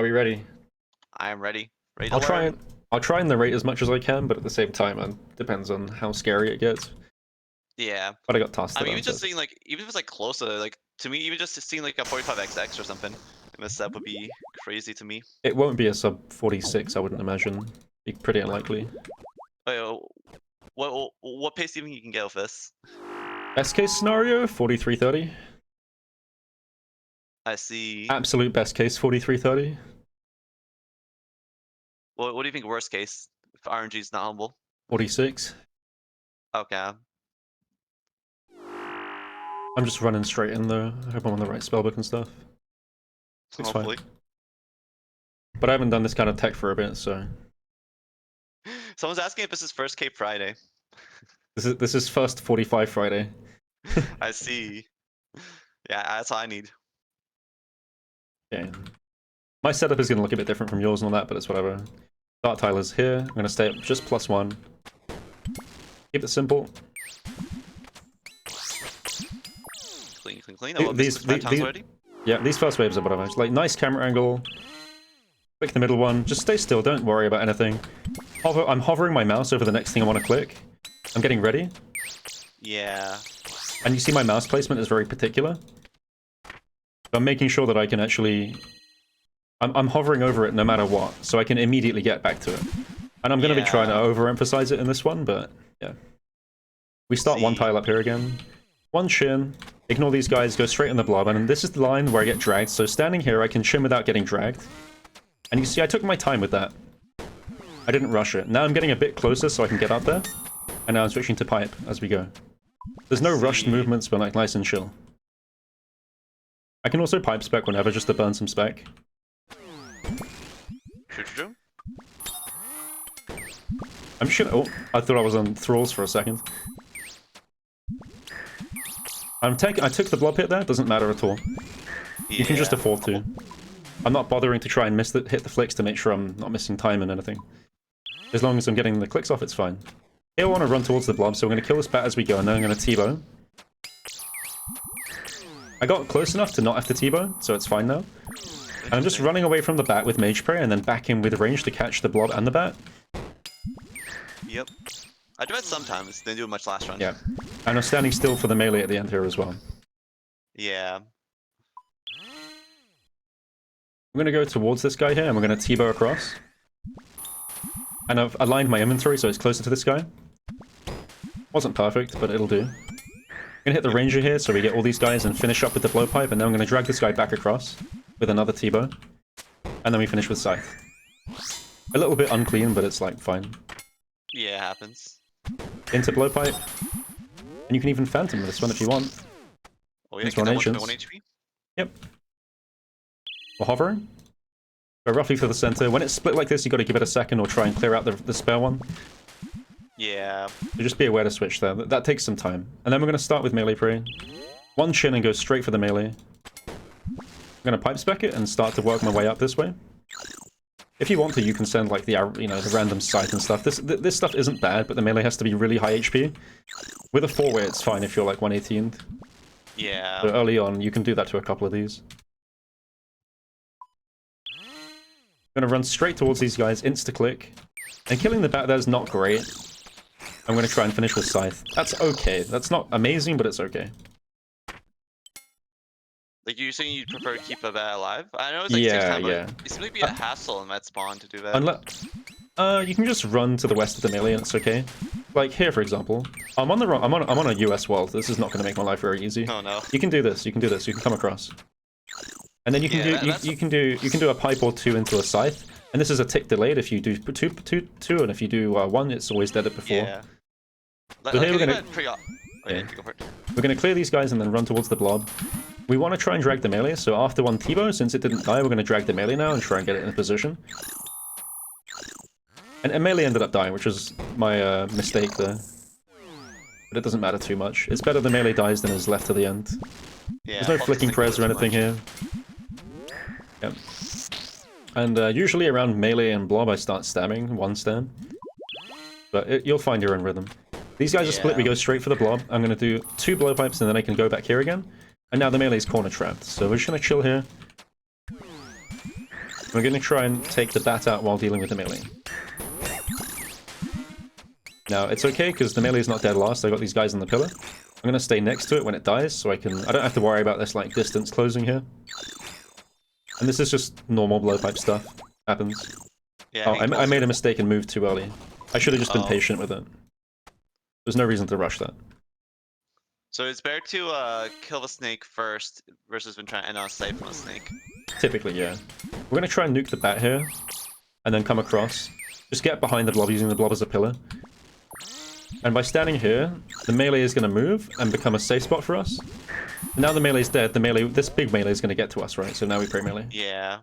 Are we ready? I am ready. Ready to I'll learn. try and narrate as much as I can, but at the same time, it depends on how scary it gets. Yeah. But I got tossed. I mean, even just seeing like, even if it's like closer, like to me, even just seeing like a 45XX or something in this step would be crazy to me. It won't be a sub 46, I wouldn't imagine. Be pretty unlikely. What pace do you think you can get with this? Best case scenario, 4330. I see. Absolute best case, 4330. What do you think worst case if RNG is not humble? 46. Okay. I'm just running straight in though. I hope I'm on the right spellbook and stuff. It's Hopefully. fine. But I haven't done this kind of tech for a bit, so Someone's asking if this is first Cape Friday. this is first 45 Friday. I see. Yeah, that's all I need. Okay. My setup is going to look a bit different from yours and all that, but it's whatever. Start tiler's here. I'm going to stay at just +1. Keep it simple. Clean, clean, clean. I love this 5 times already. Yeah, these first waves are whatever. It's like nice camera angle. Click the middle one. Just stay still. Don't worry about anything. I'm hovering my mouse over the next thing I want to click. I'm getting ready. Yeah. And you see my mouse placement is very particular. I'm making sure that I can actually... I'm hovering over it no matter what, so I can immediately get back to it. And I'm going to be trying to overemphasize it in this one, but yeah. We start one tile up here again. One chin. Ignore these guys, go straight in the blob. And this is the line where I get dragged. So standing here, I can chin without getting dragged. And you see, I took my time with that. I didn't rush it. Now I'm getting a bit closer so I can get up there. And now I'm switching to pipe as we go. There's no rushed movements, but like nice and chill. I can also pipe spec whenever just to burn some spec. True. I'm just gonna... Oh, I thought I was on thralls for a second. I took the blob hit there, doesn't matter at all. Yeah. You can just afford to. I'm not bothering to try and hit the flicks to make sure I'm not missing time and anything. As long as I'm getting the clicks off, it's fine. Here I want to run towards the blob, so we're going to kill this bat as we go, and then I'm going to T-bow. I got close enough to not have to T-bow, so it's fine now. And I'm just running away from the bat with mage spray, and then back in with range to catch the blob and the bat. Yep. I do it sometimes, didn't do it much last run. Yeah. And I'm standing still for the melee at the end here as well. Yeah. I'm going to go towards this guy here, and we're going to T-bow across. And I've aligned my inventory so it's closer to this guy. Wasn't perfect, but it'll do. I'm going to hit the ranger here so we get all these guys and finish up with the blowpipe, and then I'm going to drag this guy back across with another T-bow. And then we finish with scythe. A little bit unclean, but it's like fine. Yeah, it happens. Into blowpipe. And you can even phantom this one if you want. Oh yeah, get that 1 HP? Yep. We're hovering. Go roughly for the center. When it's split like this, you got to give it a second or try and clear out the spare one. Yeah. So just be aware to switch there. That takes some time. And then we're going to start with melee prey. One chin and go straight for the melee. I'm going to pipe spec it and start to work my way up this way. If you want to, you can send like the the random scythe and stuff. This stuff isn't bad, but the melee has to be really high HP. With a 4-way, it's fine if you're like 118th. Yeah. So early on, you can do that to a couple of these. I'm going to run straight towards these guys, insta-click. And killing the bat there is not great. I'm going to try and finish with scythe. That's okay. That's not amazing, but it's okay. Like, you're saying you'd prefer to keep a bat alive? I know it's like 6 times, yeah. but it seems like be a hassle in that spawn to do that. You can just run to the west of the melee and it's okay. Like here, for example. I'm on a US world. This is not going to make my life very easy. Oh no. You can do this. You can do this. You can come across. And then you can you can do a pipe or two into a scythe. And this is a tick delayed. If you do two, and if you do one, it's always dead it before. Yeah. So here we're gonna we're gonna clear these guys and then run towards the blob. We want to try and drag the melee. So after one T-bow, since it didn't die, we're gonna drag the melee now and try and get it in a position. And melee ended up dying, which was my mistake there. But it doesn't matter too much. It's better the melee dies than is left to the end. Yeah, there's no flicking prez or anything here. Yep. And usually around melee and blob I start stabbing, one stab. But you'll find your own rhythm. These guys are split, we go straight for the blob. I'm going to do 2 blowpipes and then I can go back here again. And now the melee's corner trapped, so we're just going to chill here. We're going to try and take the bat out while dealing with the melee. Now, it's okay, because the melee is not dead last. I got these guys on the pillar. I'm going to stay next to it when it dies, so I don't have to worry about this, like, distance closing here. And this is just normal blowpipe stuff. Happens. Yeah, Oh, I made a mistake and moved too early. I should have just been patient with it. There's no reason to rush that. So it's better to kill the snake first versus when trying to save from a snake. Typically, yeah. We're going to try and nuke the bat here, and then come across. Just get behind the blob using the blob as a pillar. And by standing here, the melee is going to move and become a safe spot for us. Now the melee's dead, this big melee is going to get to us, right? So now we pray melee. Yeah.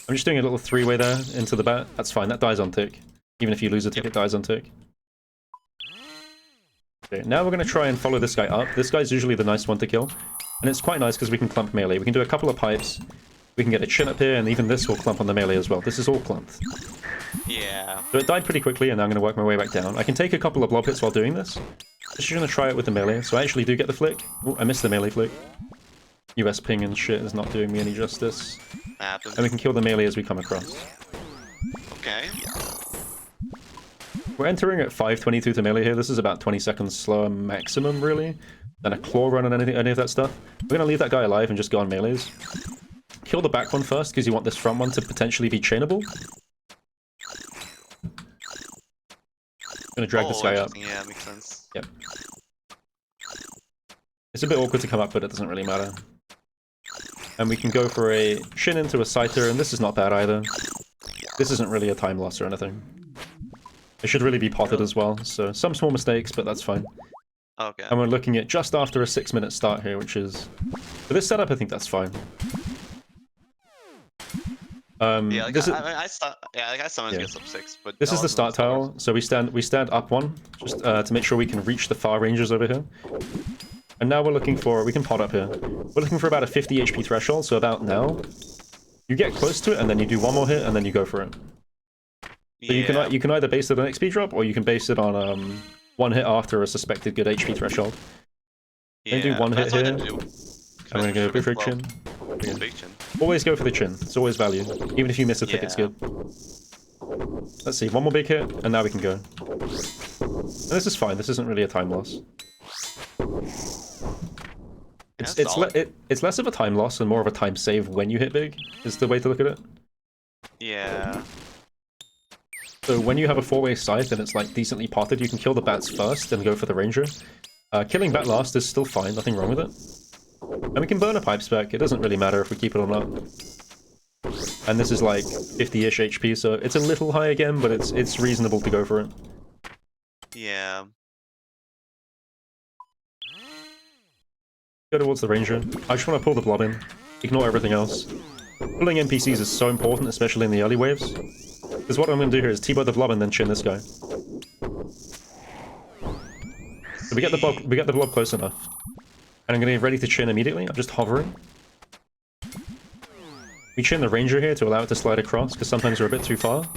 I'm just doing a little three-way there into the bat. That's fine, that dies on tick. Even if you lose a tick, it dies on tick. Okay, now we're going to try and follow this guy up. This guy's usually the nice one to kill. And it's quite nice because we can clump melee. We can do a couple of pipes. We can get a chin up here, and even this will clump on the melee as well. This is all clumped. Yeah. So it died pretty quickly, and now I'm going to work my way back down. I can take a couple of blob hits while doing this. Just going to try it with the melee. So I actually do get the flick. Ooh, I missed the melee flick. US ping and shit is not doing me any justice. Happens. And we can kill the melee as we come across. Okay. We're entering at 5:22 to melee here. This is about 20 seconds slower maximum, really, than a claw run on any of that stuff. We're going to leave that guy alive and just go on melees. Kill the back one first, because you want this front one to potentially be chainable. Gonna drag this guy up. Yeah, makes sense. Yep. It's a bit awkward to come up, but it doesn't really matter. And we can go for a chin into a scyther, and this is not bad either. This isn't really a time loss or anything. It should really be potted as well, so some small mistakes, but that's fine. Okay. And we're looking at just after a 6-minute start here, which is... For this setup, I think that's fine. Yeah, like this I sometimes get sub 6, but this is the start tile, so we stand up one, just to make sure we can reach the far ranges over here. And now we're looking for... We can pot up here. We're looking for about a 50 HP threshold, so about now. You get close to it, and then you do one more hit, and then you go for it. So yeah. you can either base it on XP drop, or you can base it on one hit after a suspected good HP threshold. Yeah, do one hit here. I'm gonna go big for a chin. Big chin. Always go for the chin. It's always value. Even if you miss a tick, it's good. Let's see, one more big hit, and now we can go. And this is fine. This isn't really a time loss. It's less of a time loss and more of a time save when you hit big, is the way to look at it. Yeah. So when you have a 4-way scythe and it's like decently potted, you can kill the bats first and go for the ranger. Killing bat last is still fine, nothing wrong with it. And we can burn a pipe spec, it doesn't really matter if we keep it or not. And this is like 50-ish HP, so it's a little high again, but it's reasonable to go for it. Yeah. Go towards the ranger. I just want to pull the blob in. Ignore everything else. Pulling NPCs is so important, especially in the early waves. Because what I'm going to do here is T-bow the blob and then chin this guy. So we get the blob close enough. And I'm going to get ready to chin immediately. I'm just hovering. We chin the ranger here to allow it to slide across, because sometimes we're a bit too far.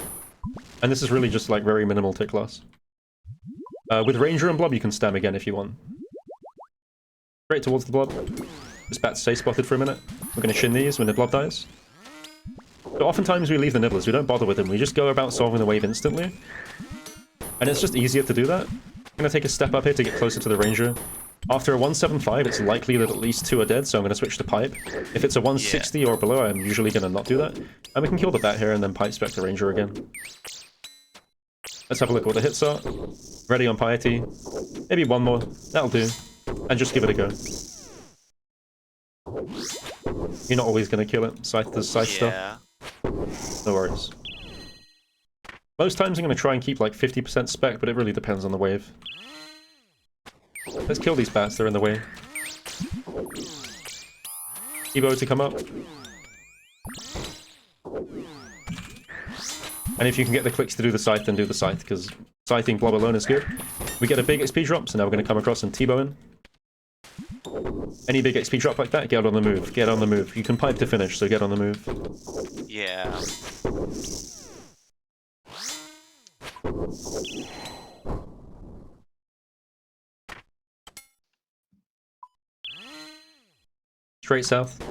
And this is really just like very minimal tick loss. With ranger and blob you can stam again if you want. Straight towards the blob. This bat's safe spotted for a minute. We're going to chin these when the blob dies. So oftentimes we leave the nibblers, we don't bother with them, we just go about solving the wave instantly. And it's just easier to do that. I'm going to take a step up here to get closer to the ranger. After a 175, it's likely that at least 2 are dead, so I'm going to switch to pipe. If it's a 160 or below, I'm usually going to not do that. And we can kill the bat here and then pipe spec the ranger again. Let's have a look at what the hits are. Ready on piety. Maybe one more. That'll do. And just give it a go. You're not always going to kill it. Scythe does scythe stuff. No worries. Most times I'm going to try and keep like 50% spec, but it really depends on the wave. Let's kill these bats, they're in the way. Evo to come up. And if you can get the clicks to do the scythe, then do the scythe, because scything blob alone is good. We get a big XP drop, so now we're going to come across and T-bow in. Any big XP drop like that, get on the move. Get on the move. You can pipe to finish, so get on the move. Yeah. Straight south.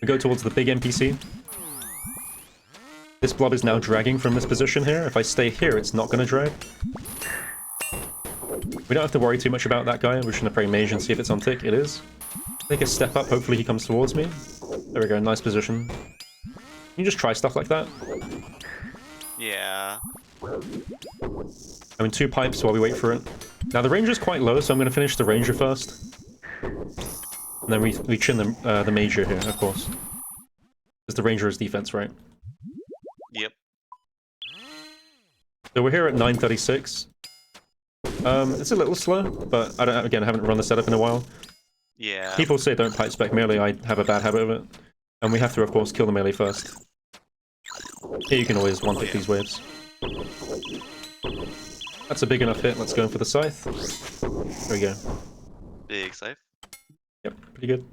We go towards the big NPC. This blob is now dragging from this position here. If I stay here, it's not going to drag. We don't have to worry too much about that guy. We're just going to pray mage and see if it's on tick. It is. Take a step up. Hopefully he comes towards me. There we go. Nice position. Can you just try stuff like that? Yeah. I'm in 2 pipes while we wait for it. Now the ranger's quite low, so I'm going to finish the ranger first. And then we chin the major here, of course. Because the ranger is defense, right? Yep. So we're here at 936. It's a little slow, but I haven't run the setup in a while. Yeah. People say don't pipe spec melee, I have a bad habit of it. And we have to, of course, kill the melee first. Here you can always one-tick these waves. That's a big enough hit, let's go in for the scythe. There we go. Big scythe. Yep, pretty good.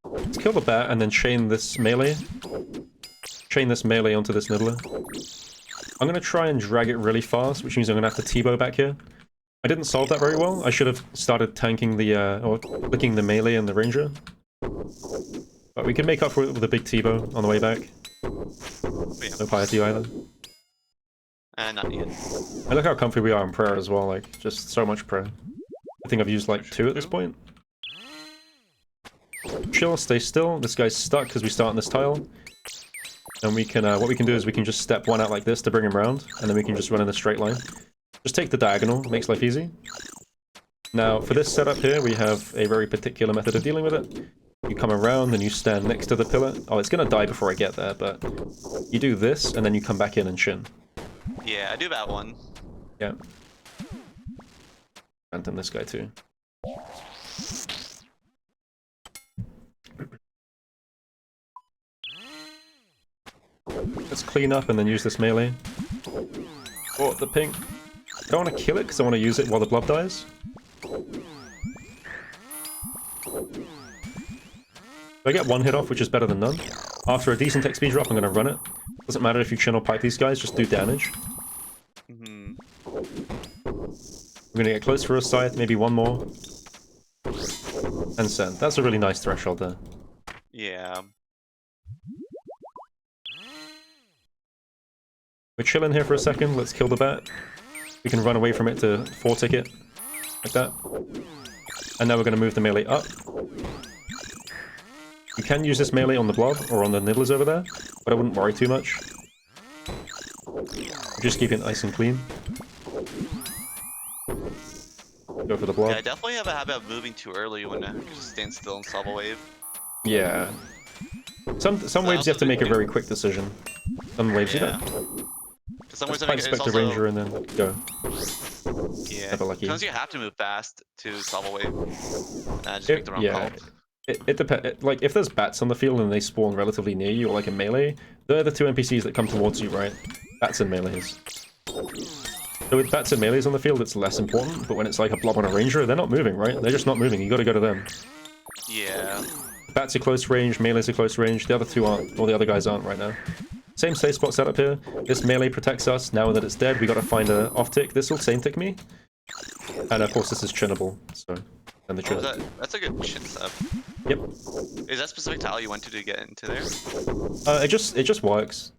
Let's kill the bat and then chain this melee. Chain this melee onto this nibbler. I'm going to try and drag it really fast, which means I'm going to have to T-bow back here. I didn't solve that very well. I should have started tanking the, or clicking the melee and the ranger. But we can make up for it with a big T-bow on the way back. Yeah. No piety either. Not yet. And look how comfy we are in prayer as well, like, just so much prayer. I think I've used like 2 at this point. Chill, stay still. This guy's stuck because we start on this tile. And we can, what we can do is we can just step 1 out like this to bring him around, and then we can just run in a straight line. Just take the diagonal, makes life easy. Now, for this setup here, we have a very particular method of dealing with it. You come around and you stand next to the pillar. Oh, it's gonna die before I get there, but you do this, and then you come back in and chin. Yeah, I do that one. Yeah. Phantom this guy too. Let's clean up and then use this melee. Oh, the pink. I don't want to kill it because I want to use it while the blob dies. I get 1 hit off, which is better than none. After a decent XP drop, I'm going to run it. Doesn't matter if you chin or pipe these guys, just do damage. Mm-hmm. We're going to get close for a scythe, maybe 1 more. And send. That's a really nice threshold there. Yeah. We're chilling here for a second, let's kill the bat. We can run away from it to 4-tick it. Like that. And now we're going to move the melee up. You can use this melee on the blob, or on the nibblers over there, but I wouldn't worry too much. Just keep it nice and clean. Go for the blob. Yeah, I definitely have a habit of moving too early when I just stand still and solve a wave. Yeah. Some waves you have to make a very quick decision. Some waves you don't. Some waves Let's pipe spec the ranger and then go. Yeah. Never lucky. Sometimes you have to move fast to solve a wave. And I just make the wrong call. It depends. Like, if there's bats on the field and they spawn relatively near you, or like a melee, they're the 2 NPCs that come towards you, right? Bats and melees. So with bats and melees on the field, it's less important, but when it's like a blob on a ranger, they're not moving, right? They're just not moving, you gotta go to them. Yeah. Bats are close range, melees are close range, the other 2 aren't, or the other guys aren't right now. Same safe spot setup here. This melee protects us. Now that it's dead, we gotta find a off-tick. This will same-tick me. And of course this is chinnable, so... And the chin. That's a good chin setup. Yep. Is that specific tile you went to get into there? It just works.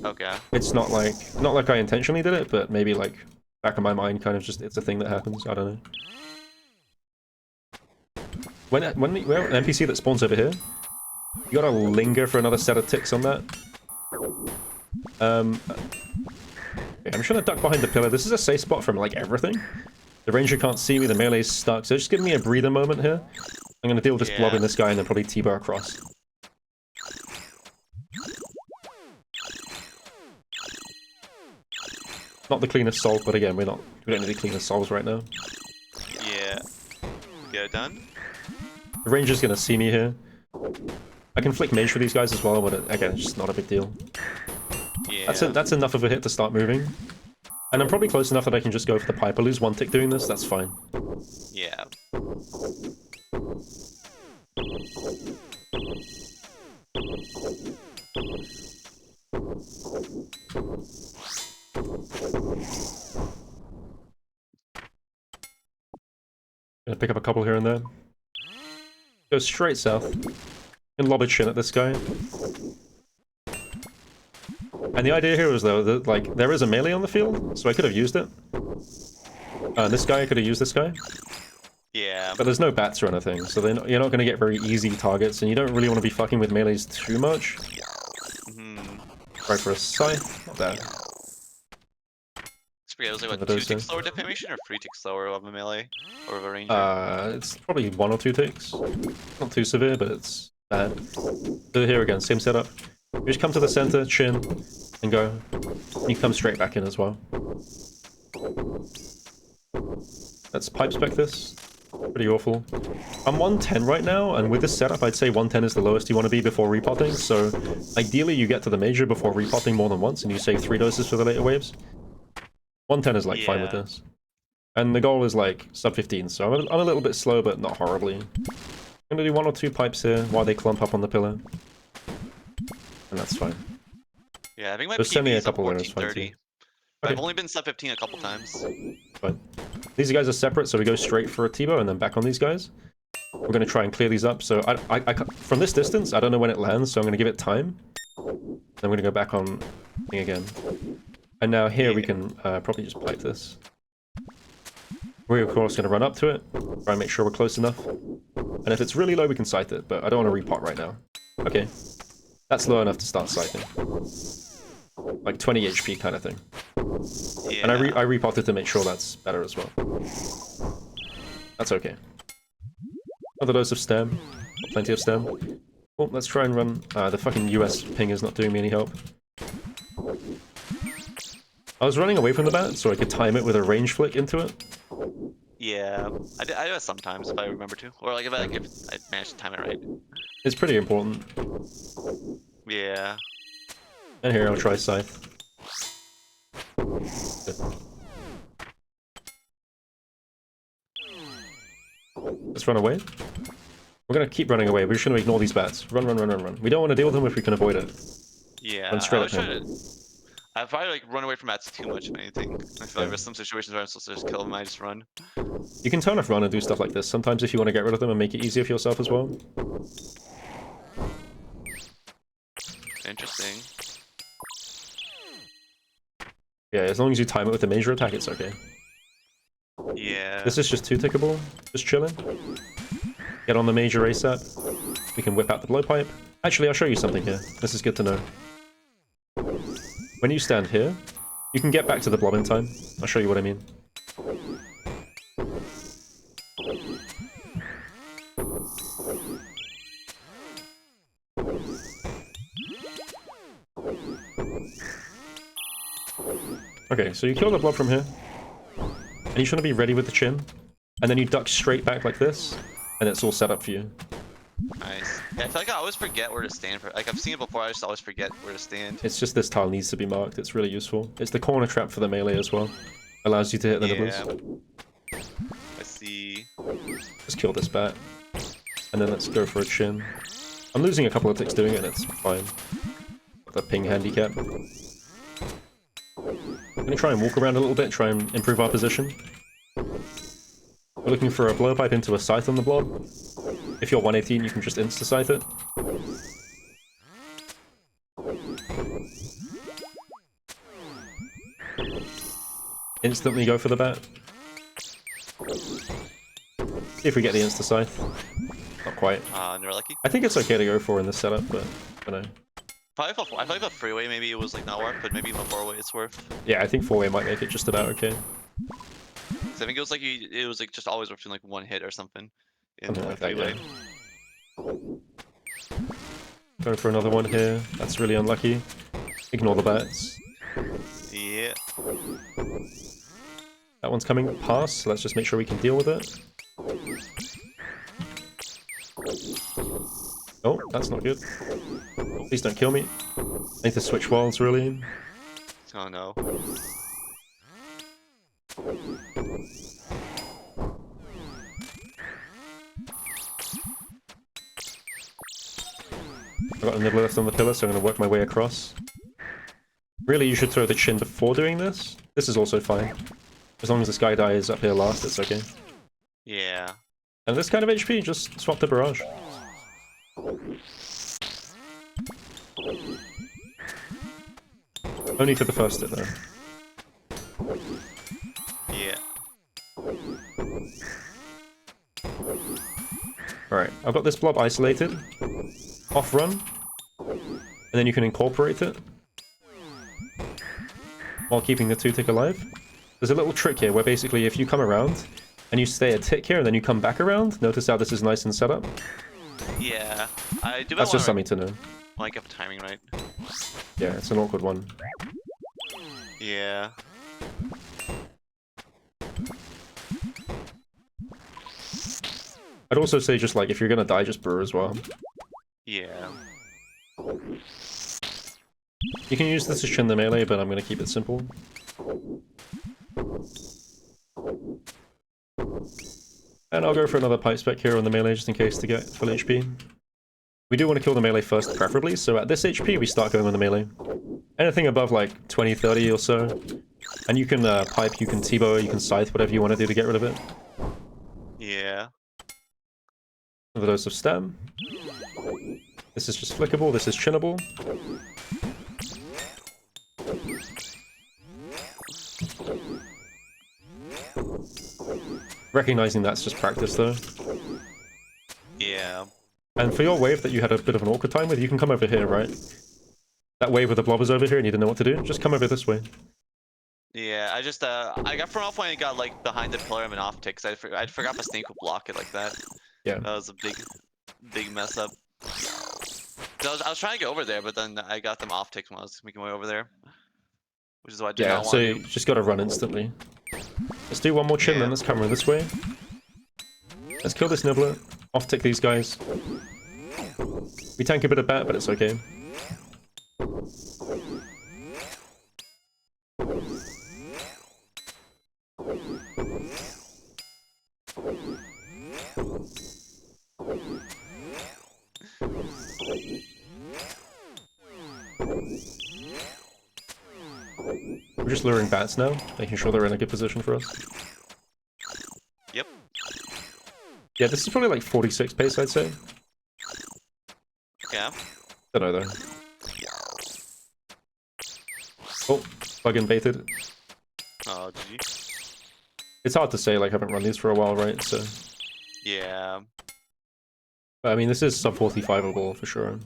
Okay. It's not like I intentionally did it, but maybe like back in my mind, kind of just it's a thing that happens. I don't know. When we have an NPC that spawns over here, you gotta linger for another set of ticks on that. I'm just gonna duck behind the pillar. This is a safe spot from like everything. The ranger can't see me. The melee's stuck. So just give me a breather moment here. I'm gonna deal with this blob in this guy and then probably T-bar across. Not the cleanest solve, but again, we don't need the cleanest solves right now. Yeah. Get it done. The ranger's gonna see me here. I can flick mage for these guys as well, but again, it's just not a big deal. Yeah. That's enough of a hit to start moving. And I'm probably close enough that I can just go for the pipe. I lose 1 tick doing this, that's fine. Yeah. Gonna pick up a couple here and there. Go straight south. And lob a chin at this guy. And the idea here is though that like there is a melee on the field, so I could have used it. This guy, I could have used this guy. Yeah. But there's no bats or anything, so you're not going to get very easy targets, and you don't really want to be fucking with melees too much. Try for a scythe, not bad. It was like what, 2 ticks lower defamation or 3 ticks lower of a melee or of a ranger? It's probably 1 or 2 ticks. Not too severe, but it's bad. So here again, same setup. You just come to the center, chin, and go. You come straight back in as well. Let's pipe spec this. Pretty awful. I'm 110 right now, and with this setup, I'd say 110 is the lowest you want to be before repotting, so ideally you get to the major before repotting more than once, and you save 3 doses for the later waves. 110 is like fine with this. And the goal is like sub 15, so I'm a little bit slow, but not horribly. I'm gonna do 1 or 2 pipes here while they clump up on the pillar. And that's fine. Yeah, I think my Just send me PB a is up couple layers, 1430. Okay. I've only been sub 15 a couple times. Fine. These guys are separate, so we go straight for a T-bow and then back on these guys. We're going to try and clear these up. So from this distance, I don't know when it lands, so I'm going to give it time. Then we're going to go back on thing again. And now here we can probably just pipe this. We're of course going to run up to it, try and make sure we're close enough. And if it's really low, we can scythe it, but I don't want to repot right now. Okay. That's low enough to start scything. Like 20 HP kind of thing. Yeah. And I repotted to make sure that's better as well. That's okay. Another dose of stem. Plenty of stem. Well, let's try and run... the fucking US ping is not doing me any help. I was running away from the bat so I could time it with a range flick into it. Yeah, I do it sometimes if I remember to. Or like if I manage to time it right. It's pretty important. Yeah. And here, I'll try scythe. Good. Let's run away. We're gonna keep running away. We're just gonna ignore these bats. Run, run, run, run, run. We don't want to deal with them if we can avoid it. Yeah. Run straight at him. I've probably like run away from bats too much, if anything. I feel like there's some situations where I'm supposed to just kill them, I just run. You can turn off run and do stuff like this. Sometimes if you want to get rid of them and make it easier for yourself as well. Interesting. Yeah, as long as you time it with the major attack, it's okay. Yeah. This is just 2-tickable. Just chilling. Get on the major ASAP. We can whip out the blowpipe. Actually, I'll show you something here. This is good to know. When you stand here, you can get back to the blob in time. I'll show you what I mean. Okay, so you kill the blob from here. And you should be ready with the chin. And then you duck straight back like this. And it's all set up for you. Nice. Yeah, I feel like I always forget where to stand. Like I've seen it before, I just always forget where to stand. It's just this tile needs to be marked. It's really useful. It's the corner trap for the melee as well. Allows you to hit the nibblers. I see. Just kill this bat. And then let's go for a chin. I'm losing a couple of ticks doing it, and it's fine. Got the ping handicap. I'm gonna try and walk around a little bit, try and improve our position. We're looking for a blowpipe into a scythe on the blob. If you're 118, you can just insta-scythe it. Instantly go for the bat. See if we get the insta-scythe. Not quite. You're lucky. I think it's okay to go for in this setup, but I don't know. Probably I feel like a freeway maybe it was like not worth, but maybe even a 4-way it's worth. Yeah, I think 4-way might make it just about okay. So I think it was like just always worth doing like 1 hit or something. In Something like that, freeway. yeah. Going for another one here. That's really unlucky. Ignore the bats. Yeah. That one's coming past, so let's just make sure we can deal with it. Oh, that's not good. Please don't kill me. I need to switch worlds, really. Oh no. I've got a nibbler left on the pillar, so I'm going to work my way across. Really, you should throw the chin before doing this. This is also fine. As long as this guy dies up here last, it's okay. Yeah. And this kind of HP, just swap the barrage. Only for the first hit, though. Yeah. Alright, I've got this blob isolated. Off run. And then you can incorporate it. While keeping the 2 tick alive. There's a little trick here where basically if you come around and you stay a tick here and then you come back around, notice how this is nice and set up? Yeah. I do. That's just something to know. Like get the timing right. Yeah, it's an awkward one. Yeah. I'd also say just like if you're gonna die, just brew as well. Yeah. You can use this to chin the melee, but I'm gonna keep it simple. And I'll go for another pipe spec here on the melee just in case to get full HP. We do want to kill the melee first, preferably, so at this HP we start going on the melee. Anything above like 20, 30 or so. And you can pipe, you can T-bow, you can scythe, whatever you want to do to get rid of it. Yeah. Another dose of stem. This is just flickable, this is chinnable. Recognizing that's just practice though. Yeah. And for your wave that you had a bit of an awkward time with, you can come over here, right? That wave with the blobbers over here and you didn't know what to do, just come over this way. Yeah, I just I got from off when I got like behind the pillar of an off tick, cause I forgot my snake would block it like that. Yeah. That was a big mess up. So I was trying to get over there, but then I got them off ticks when I was making my way over there, which is why I did not want so to. you just gotta run instantly. Let's do one more chin, then let's come around this way. Let's kill this nibbler. Off tick these guys. We tank a bit of bat, but it's okay. We're just luring bats now, making sure they're in a good position for us. Yep. Yeah, this is probably like 46 pace, I'd say. Yeah. Don't know though. Oh, bug and baited. Oh, GG. It's hard to say, like, I haven't run these for a while, right? So. Yeah. But, I mean, this is sub 45able for sure.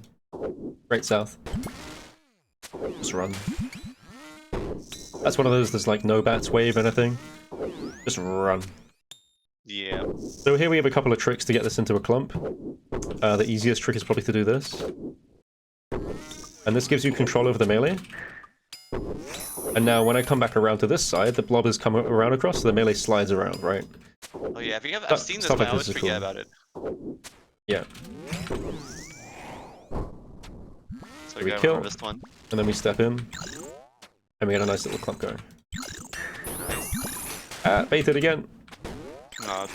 Great south. Just run. That's one of those, there's like no bats wave anything. Just run. Yeah. So here we have a couple of tricks to get this into a clump. The easiest trick is probably to do this. And this gives you control over the melee. And now when I come back around to this side, the blobbers come around across, so the melee slides around, right? Oh yeah, I've seen this, but I always forget about it. Yeah. So we kill, this one. and then we step in, and we get a nice little clump going. Ah, baited again. Oh,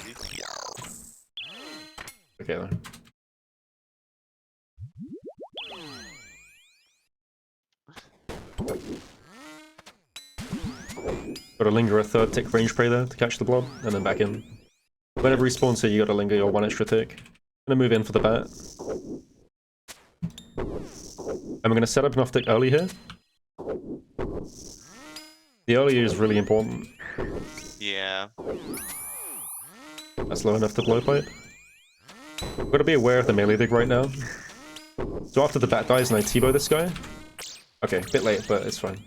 Okay then. Gotta linger a third tick range prey there to catch the blob, and then back in. Whenever he spawns here, you gotta linger your one extra tick. Gonna move in for the bat. And we're gonna set up an off tick early here. The early is really important. Yeah. That's low enough to blow pipe. We've got to be aware of the melee dig right now. So after the bat dies and I T-bow this guy... Okay, a bit late, but it's fine.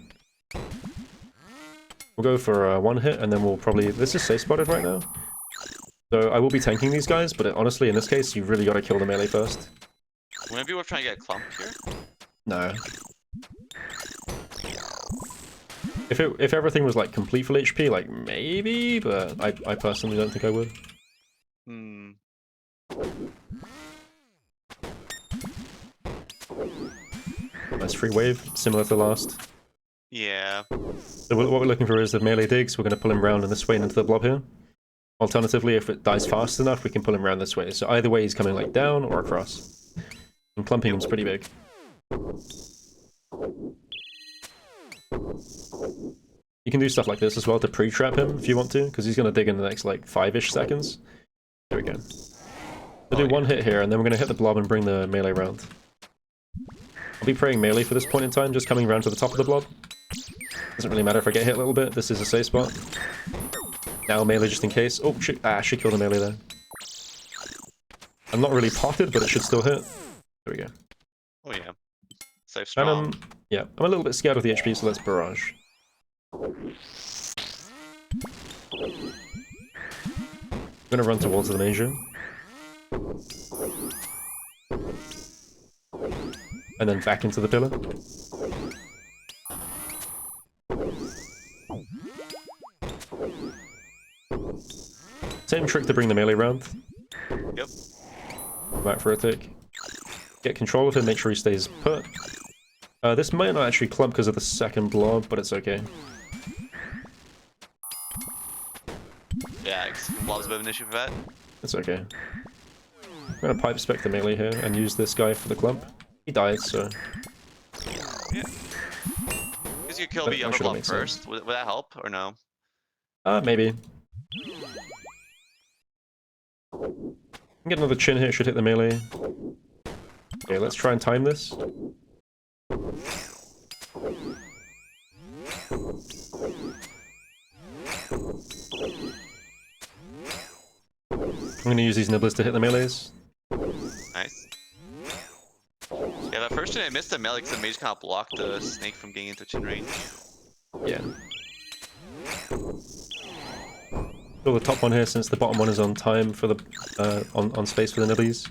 We'll go for one hit, and then we'll probably... This is safe spotted right now. So I will be tanking these guys, but honestly, in this case, you really got to kill the melee first. Wouldn't it be worth trying to get clumped here? No. If everything was like complete full HP, like maybe, but I personally don't think I would. Hmm. Nice free wave, similar to last. Yeah. So what we're looking for is the melee digs. We're going to pull him round in this way and into the blob here. Alternatively, if it dies fast enough, we can pull him around this way. So either way, he's coming like down or across. And clumping him's pretty big. You can do stuff like this as well to pre-trap him if you want to, because he's going to dig in the next like 5-ish seconds. There we go. I'll do one hit here, and then we're going to hit the blob and bring the melee round. I'll be praying melee for this point in time, just coming around to the top of the blob. Doesn't really matter if I get hit a little bit, this is a safe spot. Now melee just in case. Oh, shit. Ah, I should kill the melee there. I'm not really potted, but it should still hit. There we go. Oh yeah. Safe strong. And yeah, I'm a little bit scared of the HP, so let's barrage. I'm gonna run towards the major. And then back into the pillar. Same trick to bring the melee round. Yep. Back for a tick. Get control of him, make sure he stays put. This might not actually clump because of the second blob, but it's okay. Yeah, blob's a bit of an issue for that. It's okay. I'm gonna pipe spec the melee here and use this guy for the clump. He died, so... Yeah. Because you kill the upper blob first. Would that help, or no? Maybe. Get another chin hit, should hit the melee. Okay, let's try and time this. I'm gonna use these nibblers to hit the melees. Nice. Yeah, that first chin I missed the melee because the mage kind of blocked the snake from getting into chin range. Yeah. Kill the top one here since the bottom one is on time for the on space for the nibblies.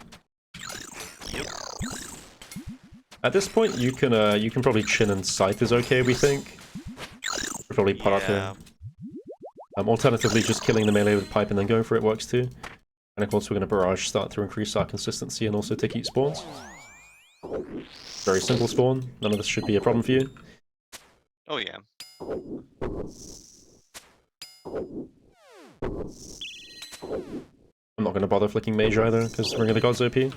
Yep. At this point, you can probably chin and scythe is okay. We think. We'll probably pot up here. Alternatively, just killing the melee with pipe and then going for it works too. And of course, we're going to barrage start to increase our consistency and also take each spawns. Very simple spawn. None of this should be a problem for you. Oh yeah. I'm not going to bother flicking mage either because Ring of the Gods OP. You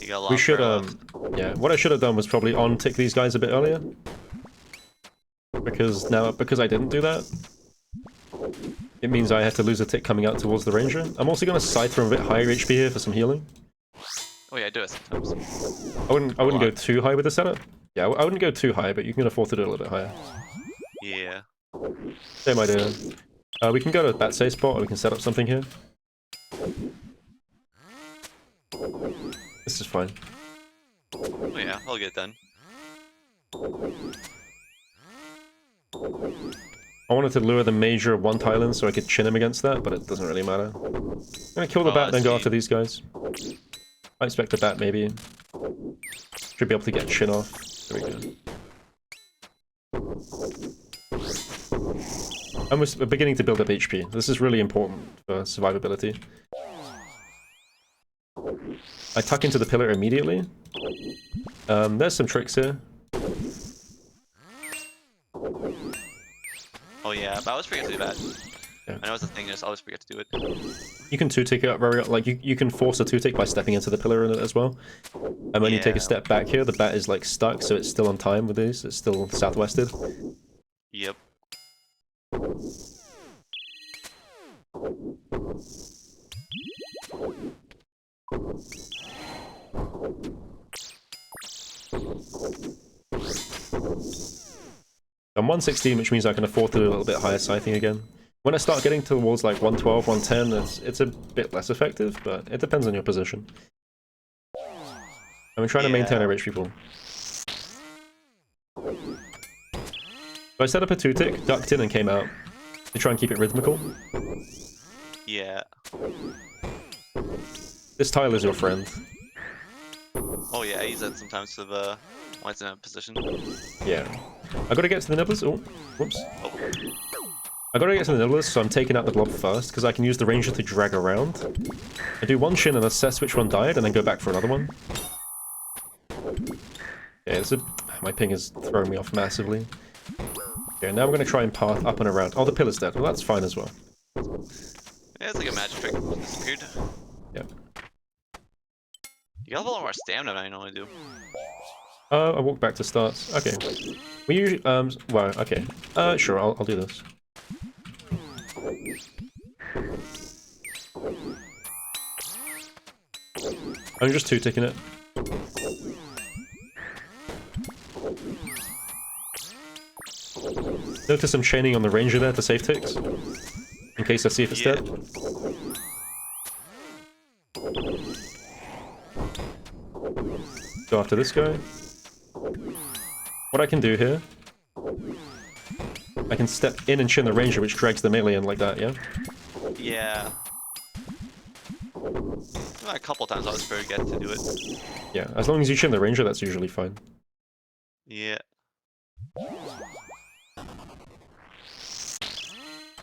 got a lot We should yeah. What I should have done was probably on tick these guys a bit earlier. Because I didn't do that, it means I have to lose a tick coming out towards the ranger. I'm also going to scythe from a bit higher HP here for some healing. Oh yeah, I do it sometimes. I wouldn't go too high with the setup. Yeah, I wouldn't go too high, but you can afford to do it a little bit higher. Yeah. Same idea. We can go to that safe spot, or we can set up something here. This is fine. Oh yeah, I'll get it done. I wanted to lure the major one Thailand so I could chin him against that, but it doesn't really matter. I'm gonna kill the bat, then go after these guys. I expect the bat maybe. Should be able to get chin off. There we go. And we're beginning to build up HP. This is really important for survivability. I tuck into the pillar immediately. There's some tricks here. Oh yeah, but I always forget to do that. Yeah. I know it's a thing, I just always forget to do it. You can two-tick it up very... Like, you can force a two-tick by stepping into the pillar in it as well. And when you take a step back here, the bat is, like, stuck, so it's still on time with these. It's still southwested. Yep. I'm 116, which means I can afford to do a little bit higher scything again. When I start getting towards like 112, 110, it's a bit less effective, but it depends on your position. I'm trying to maintain our HP pool. So I set up a two-tick, ducked in and came out. To try and keep it rhythmical. Yeah. This tile is your friend. Oh yeah, I use that sometimes to the when it's in a position. Yeah. I gotta get to the nibblers. Oh, whoops. Oh. I gotta get to the nibblers, so I'm taking out the blob first, because I can use the ranger to drag around. I do one shin and assess which one died, and then go back for another one. Yeah, my ping is throwing me off massively. Okay, now we're gonna try and path up and around. Oh, the pillar's dead. Well, that's fine as well. Yeah, it's like a magic trick. Disappeared. Yep. You got a lot more stamina than I normally do. I walk back to starts. Okay. We usually, well, okay. Sure, I'll do this. I'm just two-ticking it. Notice I'm chaining on the ranger there to save ticks, in case I see if it's dead. Go after this guy. What I can do here, I can step in and chin the ranger, which drags the melee in like that, yeah? Yeah. A couple times I was forget to do it. Yeah, as long as you chin the ranger, that's usually fine. Yeah.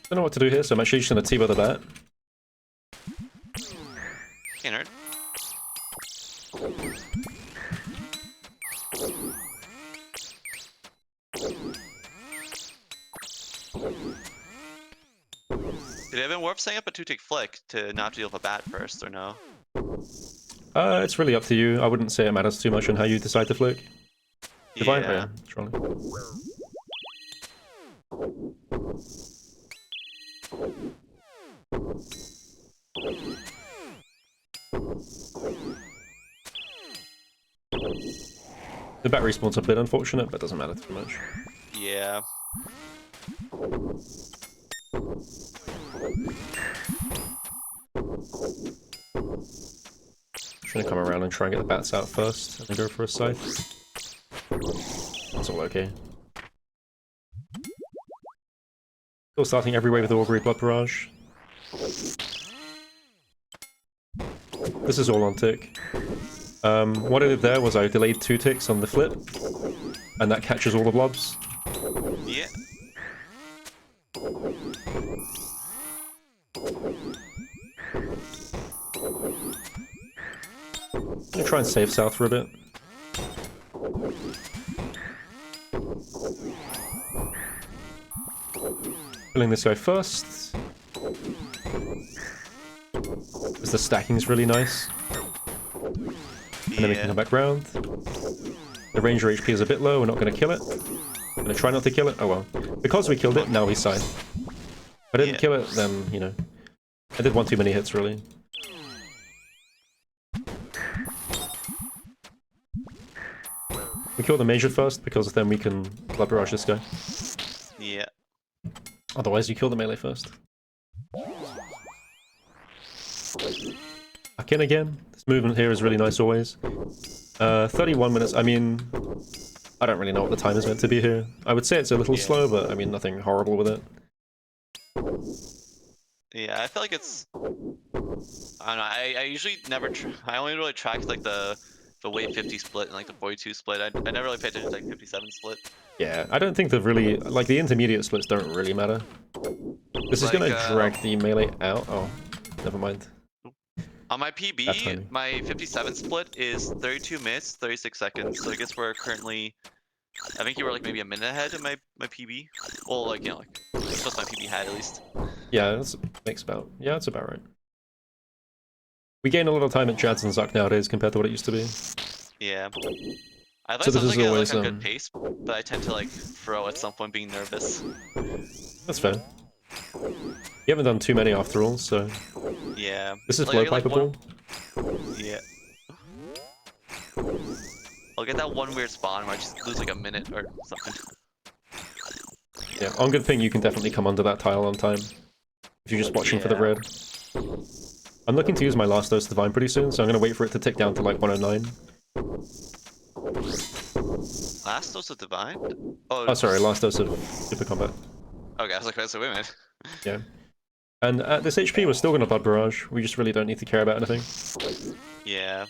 Don't know what to do here, so I'm actually just gonna T-bar the bat. Can't hurt. Did Evan Warp setting up a 2-tick flick to not have to deal with a bat first, or no? It's really up to you. I wouldn't say it matters too much on how you decide to flick. Divine? Yeah. Oh, yeah, strongly. The bat respawn's a bit unfortunate, but doesn't matter too much. Yeah. Trying to come around and try and get the bats out first, and then go for a scythe. That's all okay. Still starting every wave with Augury Blood Barrage. This is all on tick. What I did there was I delayed 2 ticks on the flip, and that catches all the blobs. Yeah. I'm gonna try and save south for a bit. Killing this guy first. Because the stacking's really nice. And then we can come back round. The ranger HP is a bit low, we're not going to kill it. I'm going to try not to kill it. Oh well. Because we killed it, now we scythe. If I didn't kill it, then, you know. I did one too many hits, really. We kill the major first, because then we can blood barrage this guy. Yeah. Otherwise, you kill the melee first. Back in again. This movement here is really nice always. 31 minutes. I mean, I don't really know what the time is meant to be here. I would say it's a little slow, but I mean, nothing horrible with it. Yeah, I feel like it's... I don't know, I usually never... I only really track like the wave 50 split and like the 42 split. I never really pay attention to like 57 split. Yeah, I don't think the really... Like, the intermediate splits don't really matter. This is gonna drag the melee out. Oh, never mind. On my PB, my 57 split is 32 minutes, 36 seconds. So I guess we're currently... I think you were like maybe a minute ahead of my PB. Well, like, you know, like, plus my PB had at least. Yeah, that makes about... Yeah, that's about right. We gain a lot of time at Jads and Zuck nowadays compared to what it used to be. Yeah. I thought So this is always like a good pace, but I tend to like throw at some point being nervous. That's fair. You haven't done too many after all, so... Yeah. This is like, flowpipeable. Yeah. I'll get that one weird spawn where I just lose like a minute or something. Yeah, on good thing you can definitely come under that tile on time. If you're just watching for the red. I'm looking to use my last dose of Divine pretty soon, so I'm going to wait for it to tick down to like 109. Last dose of Divine? Oh, sorry, last dose of Super Combat. Okay, I was like, wait a minute. Yeah. And at this HP, we're still going to Blood Barrage. We just really don't need to care about anything. Yeah.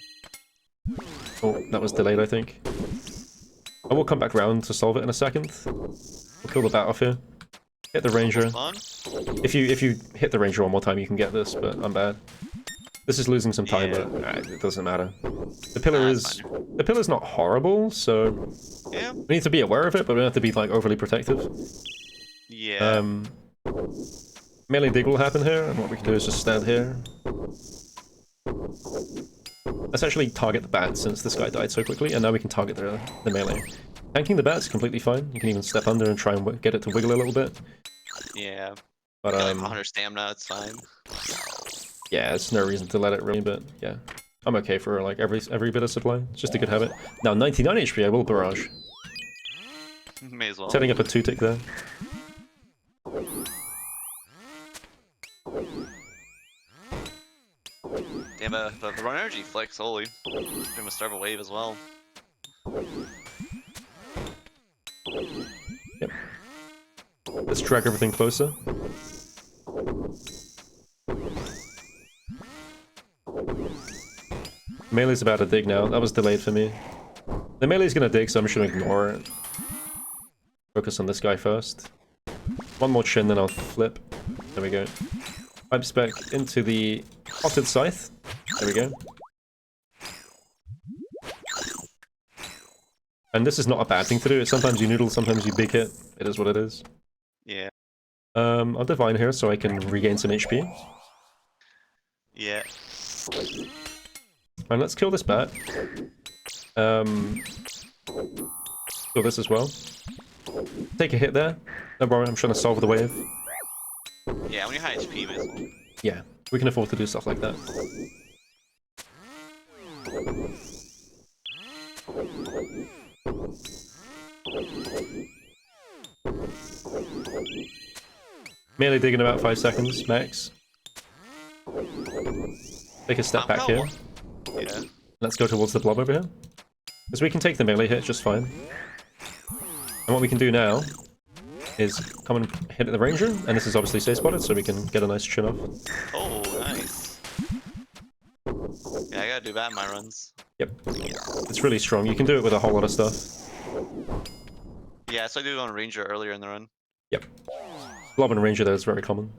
Oh, that was delayed, I think. I will come back round to solve it in a second. We'll kill the bat off here. Hit the ranger. If you hit the ranger one more time, you can get this, but I'm bad. This is losing some time, but it doesn't matter. The pillar the pillar's not horrible, so we need to be aware of it, but we don't have to be like overly protective. Yeah. Melee dig will happen here, and what we can do is just stand here. Let's actually target the bat since this guy died so quickly, and now we can target the melee. Tanking the bat's completely fine. You can even step under and try and get it to wiggle a little bit. Yeah. But like 100 stamina, it's fine. Yeah, there's no reason to let it really, but yeah, I'm okay for like every bit of supply. It's just a good habit. Now 99 HP, I will barrage. May as well. Setting up a 2-tick there. Damn, the run energy flicks, holy. We must start a wave as well. Yep. Let's drag everything closer. Melee's about to dig now. That was delayed for me. The melee's gonna dig, so I'm just gonna ignore it. Focus on this guy first. One more chin, then I'll flip. There we go. Pipe spec into the potted scythe. There we go. And this is not a bad thing to do. Sometimes you noodle, sometimes you big hit. It is what it is. Yeah. I'll divine here so I can regain some HP. Yeah. And let's kill this bat. Kill this as well. Take a hit there. No problem, I'm trying to solve the wave. Yeah, when you're high HP, may as well. Yeah, we can afford to do stuff like that. Melee dig in about 5 seconds, max. Take a step back here. Yeah. Let's go towards the blob over here. Because we can take the melee hit just fine. And what we can do now is come and hit the ranger, and this is obviously safe spotted, so we can get a nice chin off. Oh, nice. Yeah, I gotta do that in my runs. Yep. It's really strong. You can do it with a whole lot of stuff. Yeah, so I did it on ranger earlier in the run. Yep. Blob and ranger there is very common.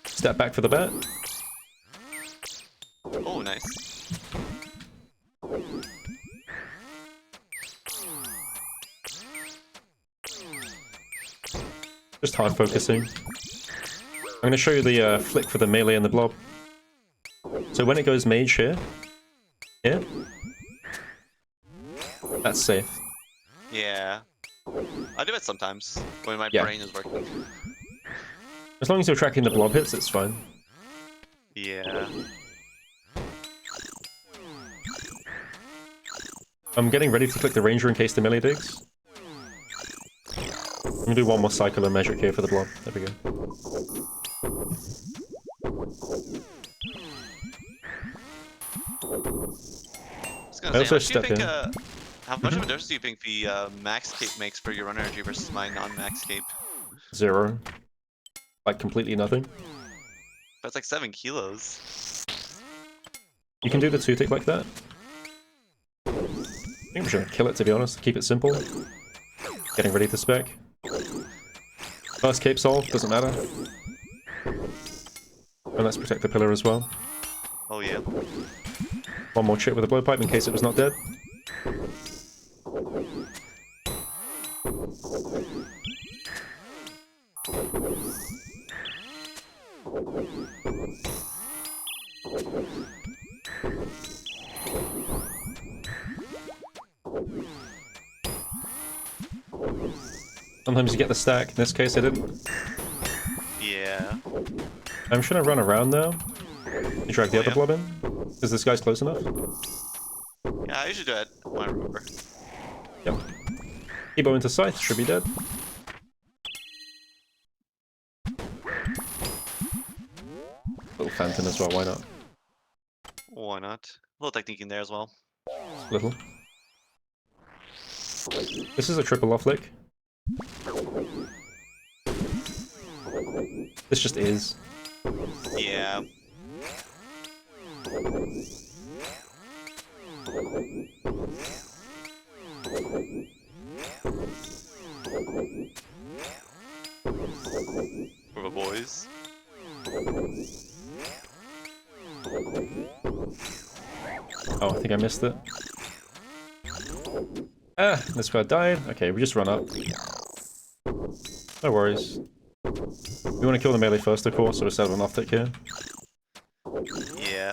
Step back for the bat. Oh, nice. Just hard focusing. I'm going to show you the flick for the melee and the blob. So when it goes mage here, that's safe. Yeah. I do it sometimes when my brain is working. As long as you're tracking the blob hits, it's fine. Yeah. I'm getting ready to click the ranger in case the melee digs. I'm gonna do one more cycle and magic here for the blob. There we go. I also step in. How much of a difference do you think the max cape makes for your run energy versus my non-max cape? 0. Like completely nothing. That's like 7 kilos. You can do the 2-tick like that. I think I'm just gonna kill it, to be honest. Keep it simple. Getting ready to spec. First cape solve, doesn't matter. And let's protect the pillar as well. Oh yeah. One more chip with a blowpipe in case it was not dead. Sometimes you get the stack. In this case, I didn't. Yeah. I'm trying to run around now. You drag the other blob in. Is this guy's close enough? Yeah, I usually do it when I remember. Yep. Ebo into scythe, should be dead. Little phantom as well, why not? Why not? A little technique in there as well. Little. This is a triple off lick. This just is. Yeah. For the boys. Oh, I think I missed it. Ah, this guy died. Okay, we just run up. No worries. We want to kill the melee first, of course, so we set up an off-tick here. Yeah.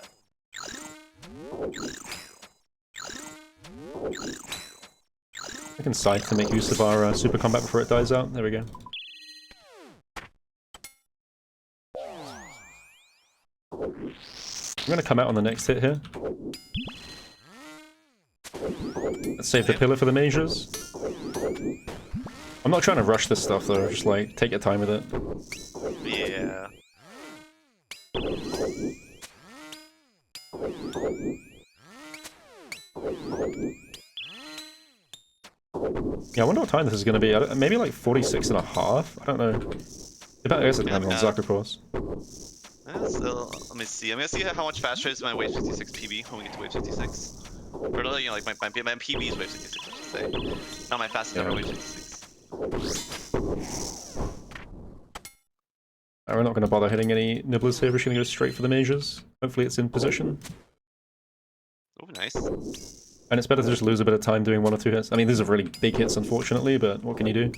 I can scythe to make use of our super combat before it dies out. There we go. I'm gonna come out on the next hit here. Let's save the pillar for the mages. I'm not trying to rush this stuff though, just like take your time with it. Yeah. Yeah, I wonder what time this is going to be. Maybe like 46 and a half? I don't know. I guess it depends on Zuck, of course. So, let me see. I'm going to see how much faster is my wave 56 PB when we get to wave 56. Or, you know, like my PB is wave 56, I should say. Not my fastest ever wave 56. We're not going to bother hitting any nibblers here. We're just going to go straight for the mages. Hopefully it's in position. Oh, nice. And it's better to just lose a bit of time doing 1 or 2 hits. I mean, these are really big hits, unfortunately, but what can you do?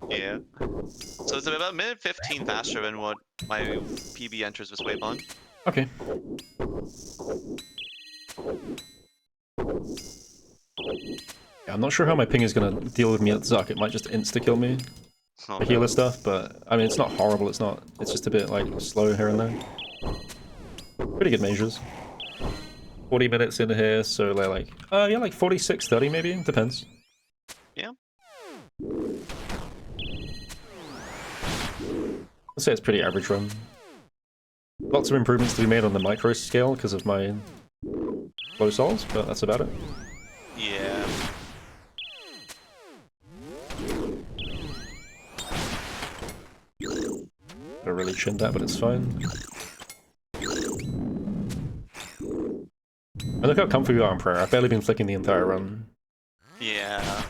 Yeah. So it's about a minute 15 faster than what my PB enters this wave on. Okay. Yeah, I'm not sure how my ping is going to deal with me at Zuck. It might just insta-kill me. Oh, The healer stuff, but I mean, it's not horrible. It's just a bit like slow here and there. Pretty good measures. 40 minutes in here, so they're like, yeah, like 46, 30 maybe, depends. Yeah. I'd say it's pretty average run. Lots of improvements to be made on the micro scale because of my low souls, but that's about it. Yeah. I really chinned that, but it's fine. And look how comfy we are in prayer. I've barely been flicking the entire run. Yeah.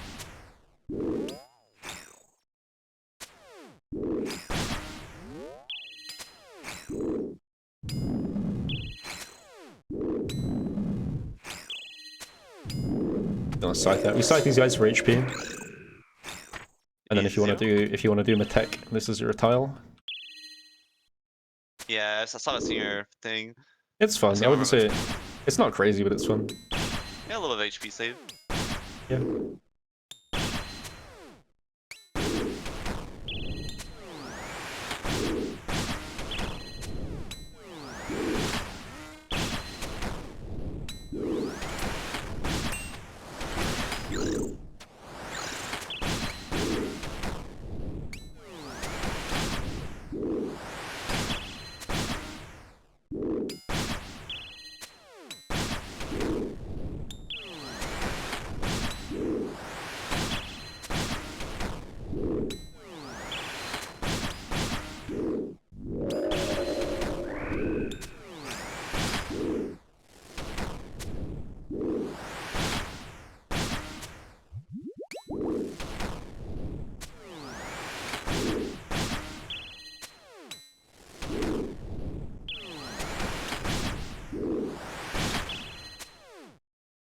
Gonna scythe that. We scythe these guys for HP. And then if you want to do Pneck, this is your tile. Yeah, I saw a senior thing. It's fun. I wouldn't say it's not crazy, but it's fun. Yeah, a little bit of HP save. Yeah.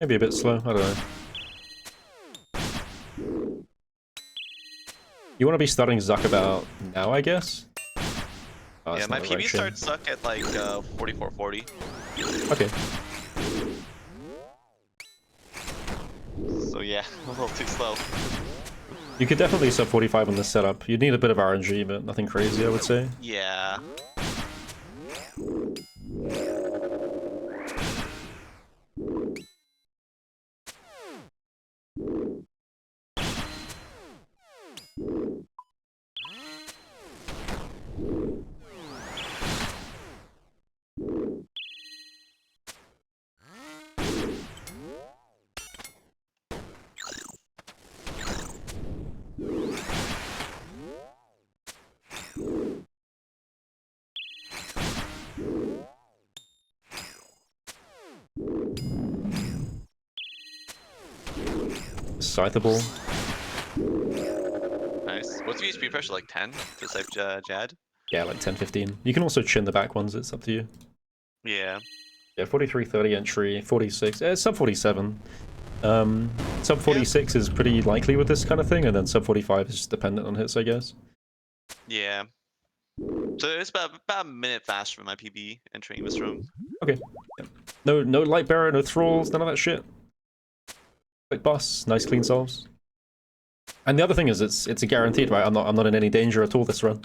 Maybe a bit slow, I don't know. You want to be starting Zuck about now, I guess? Oh, Yeah, my PB starts Zuck at like 4440. Okay. So yeah, a little too slow. You could definitely sub 45 on this setup. You'd need a bit of RNG, but nothing crazy, I would say. Yeah. Scytheable. Nice. What's the HP pressure, like 10 to save Jad? Yeah, like 10, 15. You can also chin the back ones, it's up to you. Yeah. Yeah, 43, 30 entry, 46. It's sub 47. Sub 46 is pretty likely with this kind of thing, and then sub 45 is just dependent on hits, I guess. Yeah. So it's about a minute faster than my PB entering this room. Okay. Yeah. No Lightbearer, no thralls, none of that shit. Quick boss, nice clean solves. And the other thing is, it's a guaranteed, right? I'm not in any danger at all this run.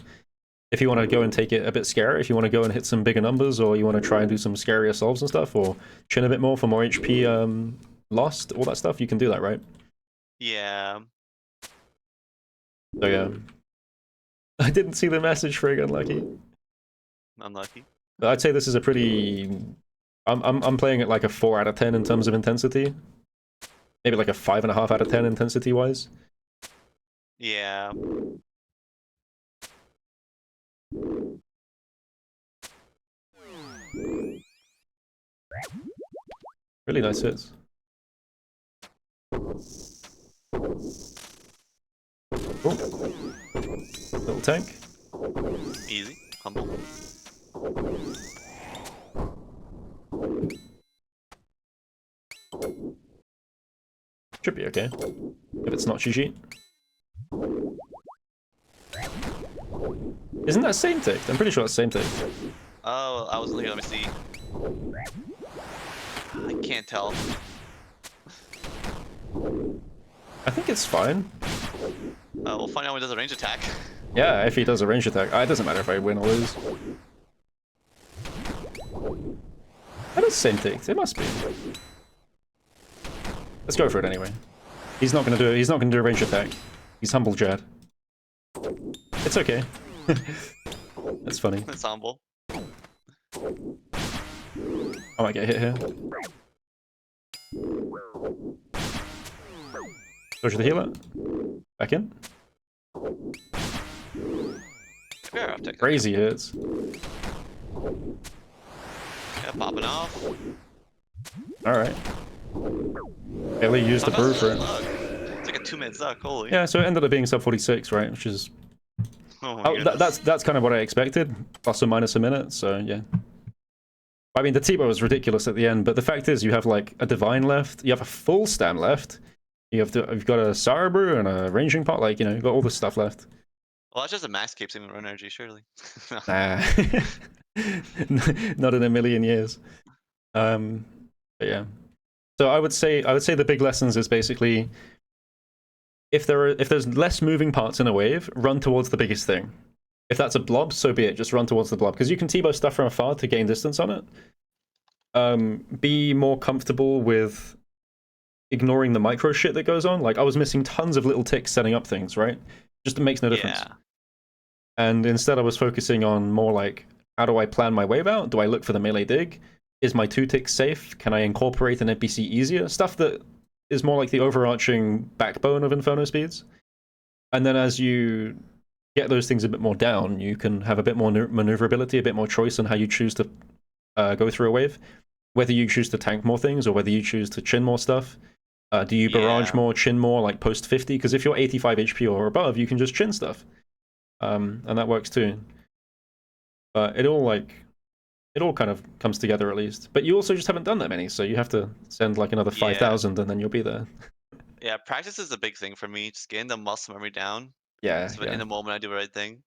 if you want to go and take it a bit scary, if you want to go and hit some bigger numbers, or you want to try and do some scarier solves and stuff, or chin a bit more for more HP lost, all that stuff, you can do that, right? Yeah. So yeah. I didn't see the message, Frig, unlucky. Unlucky. But I'd say this is a pretty... I'm playing it like a 4 out of 10 in terms of intensity. Maybe like a 5.5 out of 10 intensity-wise. Yeah. Really nice hits. Oh. Little tank. Easy. Humble. Should be okay. If it's not GG. Isn't that same tick? I'm pretty sure it's same tick. Oh, I was looking. Let me see. I can't tell. I think it's fine. We'll find out when he does a range attack. Yeah, if he does a range attack. It doesn't matter if I win or lose. That is same tick. It must be. Let's go for it anyway. He's not gonna do it. He's not gonna do a range attack. He's humble Jad. It's okay. That's funny. It's humble. I might get hit here. Go to the healer. Back in. Yeah, Crazy hits. Yeah, popping off. Alright. Barely used the brew for it. It's like a 2-minute zuck, holy. Yeah, so it ended up being sub 46, right? Which is... Oh, that's kind of what I expected. Plus or minus a minute, so yeah. I mean, the T-bow was ridiculous at the end, but the fact is you have like a Divine left, you have a full stam left, you've got a Sour Brew and a Ranging Pot, like, you know, you've got all this stuff left. Well, that's just a max cape saving run energy, surely. Nah. Not in a million years. But yeah. So I would say the big lessons is basically if there's less moving parts in a wave, run towards the biggest thing. If that's a blob, so be it. Just run towards the blob because you can T-bow stuff from afar to gain distance on it. Be more comfortable with ignoring the micro shit that goes on. Like I was missing tons of little ticks setting up things, right? Just it makes no difference. Yeah. And instead I was focusing on more like, how do I plan my wave out? Do I look for the melee dig? Is my 2 tick safe? Can I incorporate an NPC easier? Stuff that is more like the overarching backbone of Inferno Speeds. And then as you get those things a bit more down, you can have a bit more maneuverability, a bit more choice on how you choose to go through a wave. Whether you choose to tank more things or whether you choose to chin more stuff. Do you barrage more, chin more, like post 50? Because if you're 85 HP or above, you can just chin stuff. And that works too. But it all kind of comes together at least. But you also just haven't done that many, so you have to send like another 5,000 and then you'll be there. Yeah, practice is a big thing for me. Just getting the muscle memory down. Yeah, So in the moment I do the right thing.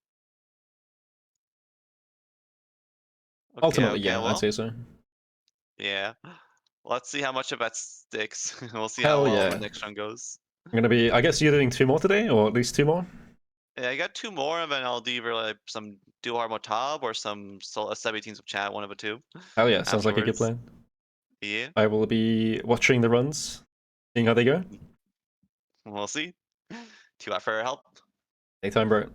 Okay, ultimately, okay, yeah, well, I'd say so. Yeah. Let's see how much of that sticks. We'll see Hell how well yeah. the next run goes. I'm gonna be, I guess you're doing 2 more today, or at least 2 more? Yeah, I got 2 more, and then I'll do either like some duo armor tab or some 17s of chat, one of the 2. Hell yeah, sounds like a good afterwards. plan. Yeah, I will be watching the runs, seeing how they go. we'll see. 2 out for help. Anytime, bro.